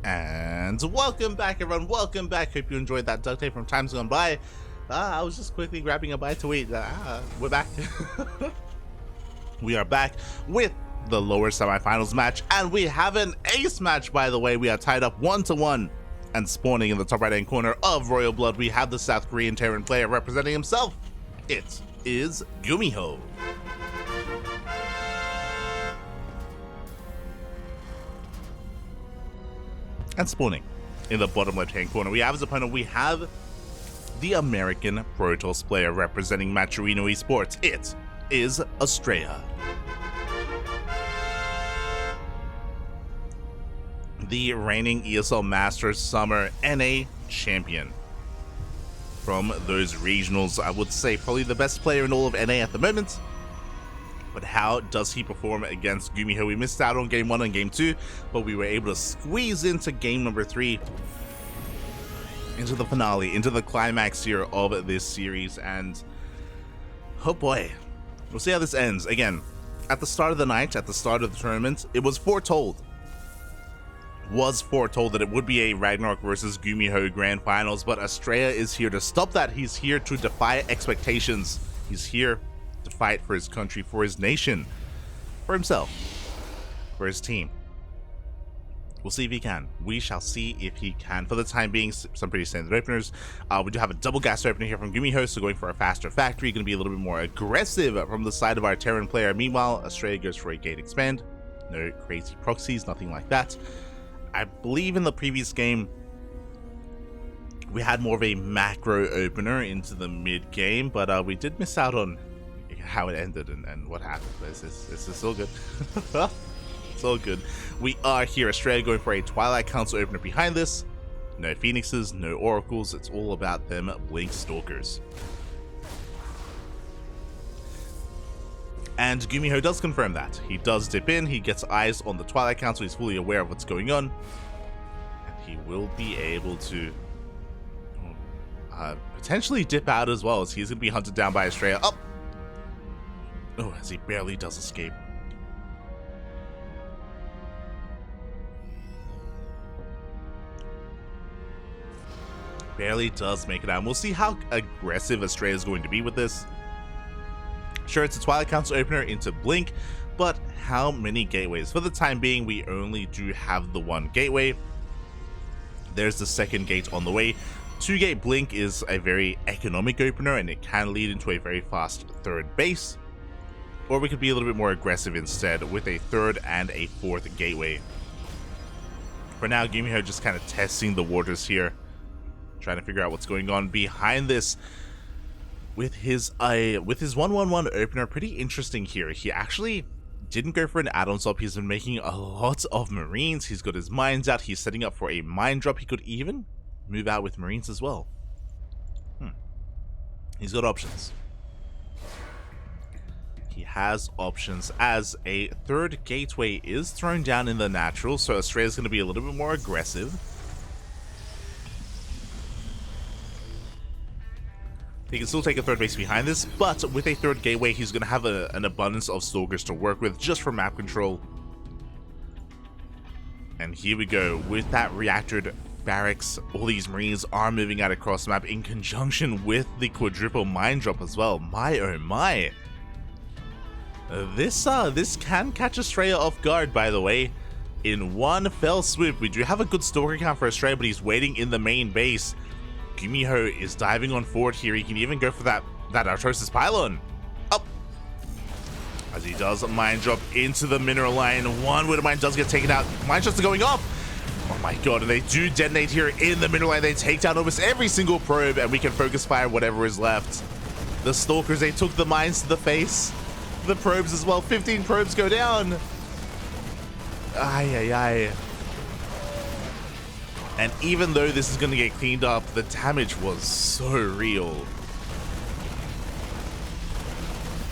And welcome back, everyone. Welcome back. Hope you enjoyed that duct tape from times gone by. I was just quickly grabbing a bite to eat. We're back. We are back with the lower semifinals match, and we have an ace match, by the way. We are tied up 1-1, and spawning in the top right-hand corner of Royal Blood, we have the South Korean Terran player representing himself. It is GuMiho. And spawning in the bottom left-hand corner, we have as opponent, we have the American Protoss player representing Maturino Esports. It is Astrea. The reigning ESL Masters Summer NA champion. From those regionals, I would say probably the best player in all of NA at the moment. But how does he perform against GuMiho? We missed out on game 1 and game 2, but we were able to squeeze into game number 3, into the finale, into the climax here of this series, and oh boy, we'll see how this ends. Again, at the start of the night, at the start of the tournament, it was foretold that it would be a Ragnarok versus GuMiho grand finals, but Astrea is here to stop that. He's here to defy expectations. He's here to fight for his country, for his nation, for himself, for his team. We'll see if he can. We shall see if he can. For the time being, some pretty standard openers. We do have a double gas opener here from GuMiho, so going for a faster factory, going to be a little bit more aggressive from the side of our Terran player. Meanwhile, Astrea goes for a gate expand. No crazy proxies, nothing like that. I believe in the previous game, we had more of a macro opener into the mid game, but we did miss out on how it ended and what happened. It's all good. It's all good. We are here. Astrea going for a Twilight Council opener behind this. No Phoenixes, no Oracles. It's all about them Blink Stalkers. And GuMiho does confirm that. He does dip in. He gets eyes on the Twilight Council. He's fully aware of what's going on. And he will be able to potentially dip out as well, as he's going to be hunted down by Astrea. Up! Oh, as he barely does escape. Barely does make it out. And we'll see how aggressive Astrea is going to be with this. Sure, it's a Twilight Council opener into Blink, but how many gateways? For the time being, we only do have the one gateway. There's the second gate on the way. 2-gate Blink is a very economic opener, and it can lead into a very fast third base. Or we could be a little bit more aggressive instead with a third and a fourth gateway. For now, GuMiho just kind of testing the waters here, trying to figure out what's going on behind this. With his 1-1-1 opener, pretty interesting here. He actually didn't go for an add-on swap. He's been making a lot of Marines. He's got his mines out. He's setting up for a mine drop. He could even move out with Marines as well. He's got options. He has options, as a third gateway is thrown down in the natural, so Astrea is going to be a little bit more aggressive. He can still take a third base behind this, but with a third gateway, he's going to have an abundance of Stalkers to work with just for map control. And here we go, with that reactored barracks, all these Marines are moving out across the map in conjunction with the quadruple mine drop as well. My oh my. This can catch Astrea off guard, by the way. In one fell swoop, we do have a good Stalker count for Astrea, but he's waiting in the main base. GuMiho is diving on forward here. He can even go for that Artosis pylon. Up! As he does a mine drop into the mineral line. One Widow Mine does get taken out. Mine shots are going off. Oh my god, and they do detonate here in the mineral line. They take down almost every single probe, and we can focus fire whatever is left. The Stalkers, they took the mines to the face. The probes as well. 15 probes go down. Ay, ay, ay. And even though this is going to get cleaned up, the damage was so real.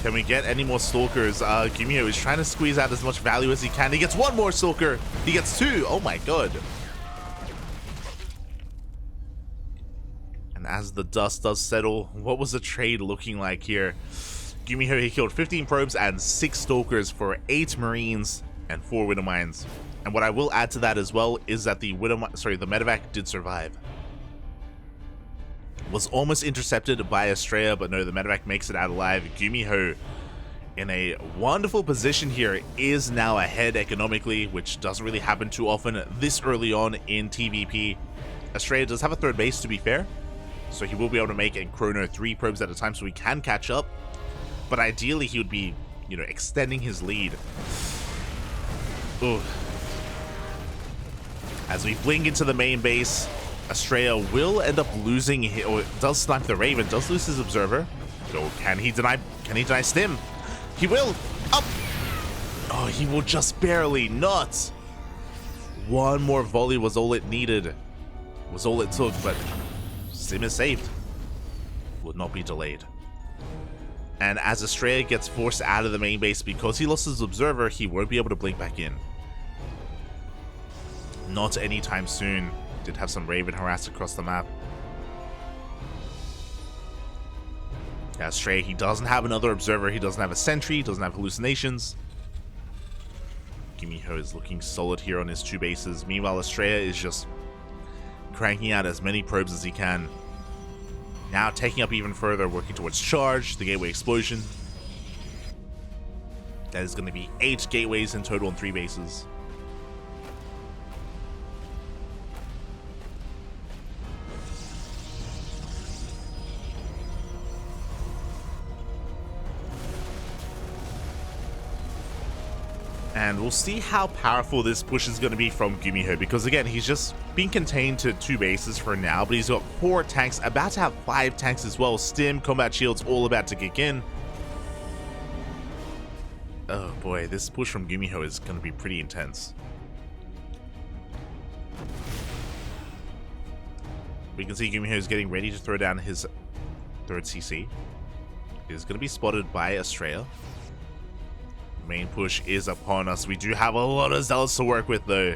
Can we get any more Stalkers? GuMiho is trying to squeeze out as much value as he can. He gets one more Stalker. He gets 2. Oh my god. And as the dust does settle, what was the trade looking like here? GuMiho, he killed 15 probes and 6 Stalkers for 8 Marines and 4 Widow Mines. And what I will add to that as well is that the medevac did survive. Was almost intercepted by Astrea, but no, the medevac makes it out alive. GuMiho, in a wonderful position here, is now ahead economically, which doesn't really happen too often this early on in TVP. Astrea does have a third base, to be fair, so he will be able to make and chrono 3 probes at a time, so he can catch up. But ideally, he would be, you know, extending his lead. Ooh. As we blink into the main base, Astrea will end up losing, or does snipe the Raven, does lose his observer. So can he deny Stim? He will. Up. Oh, he will just barely not. One more volley was all it needed. Was all it took, but Stim is saved. Would not be delayed. And as Astrea gets forced out of the main base because he lost his observer, he won't be able to blink back in. Not anytime soon. Did have some Raven harassed across the map. Astrea, he doesn't have another observer, he doesn't have a sentry, he doesn't have hallucinations. GuMiho is looking solid here on his 2 bases. Meanwhile, Astrea is just cranking out as many probes as he can. Now taking up even further, working towards charge, the gateway explosion. That is going to be 8 gateways in total on 3 bases. And we'll see how powerful this push is going to be from GuMiho, because again, he's just being contained to 2 bases for now, but he's got 4 tanks, about to have 5 tanks as well. Stim, combat shields, all about to kick in. Oh boy, this push from GuMiho is going to be pretty intense. We can see GuMiho is getting ready to throw down his 3rd CC. He's going to be spotted by Astrea. Main push is upon us. We do have a lot of zealots to work with, though.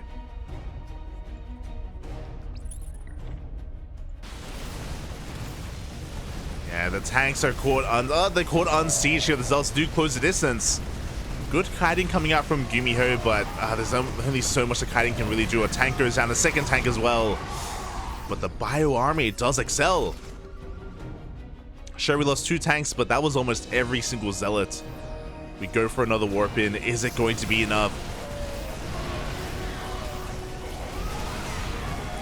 Yeah, the tanks are caught on siege here. The zealots do close the distance. Good kiting coming out from GuMiho, but there's only so much the kiting can really do. A tank goes down, a 2nd tank as well. But the bio army does excel. Sure, we lost 2 tanks, but that was almost every single zealot. We go for another warp in. Is it going to be enough?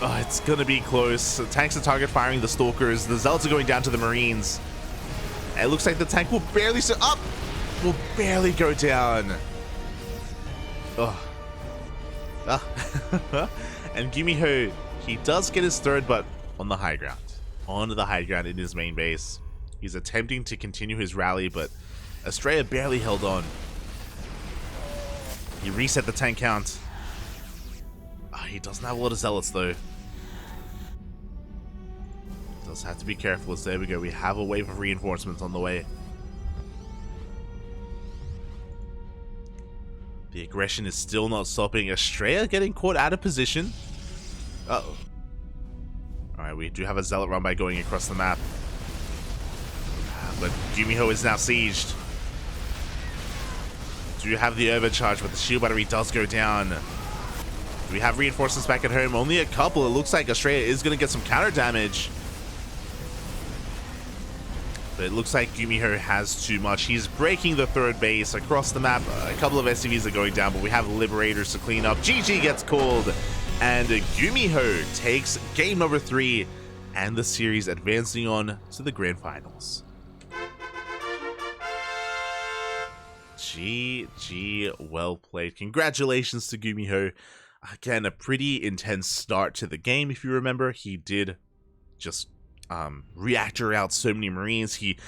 Oh, it's going to be close. The tanks are target firing the stalkers. The zealots are going down to the marines. It looks like the tank will barely will barely go down. Oh. And GuMiho, he does get his 3rd, but on the high ground. On the high ground in his main base. He's attempting to continue his rally, but Astrea barely held on. He reset the tank count. He doesn't have a lot of zealots though. Does have to be careful. So there we go. We have a wave of reinforcements on the way. The aggression is still not stopping. Astrea getting caught out of position. Uh-oh. Alright, we do have a zealot run by going across the map. But GuMiho is now sieged. Do you have the overcharge, but the shield battery does go down. Do we have reinforcements back at home? Only a couple. It looks like Astrea is going to get some counter damage. But it looks like GuMiho has too much. He's breaking the 3rd base across the map. A couple of SCVs are going down, but we have Liberators to clean up. GG gets called. And GuMiho takes game number 3 and the series advancing on to the grand finals. GG, well played. Congratulations to GuMiho. Again, a pretty intense start to the game. If you remember, he did just reactor out so many marines. He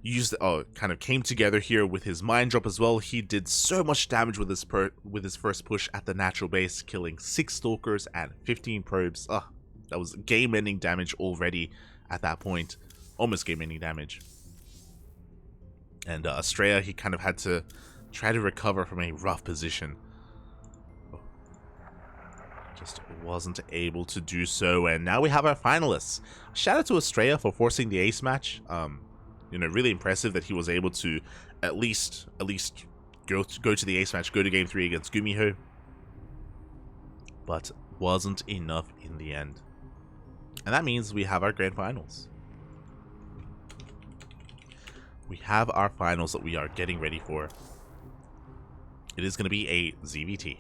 used kind of came together here with his mind drop as well. He did so much damage with his first push at the natural base, killing 6 stalkers and 15 probes. That was game-ending damage already at that point. Almost game-ending damage. And Astrea, he kind of had to try to recover from a rough position. Just wasn't able to do so, and now we have our finalists. Shout out to Astrea for forcing the ace match. You know, really impressive that he was able to at least go to the ace match, go to game 3 against GuMiho. but wasn't enough in the end. And that means we have our grand finals. We have our finals that we are getting ready for. It is going to be a ZVT.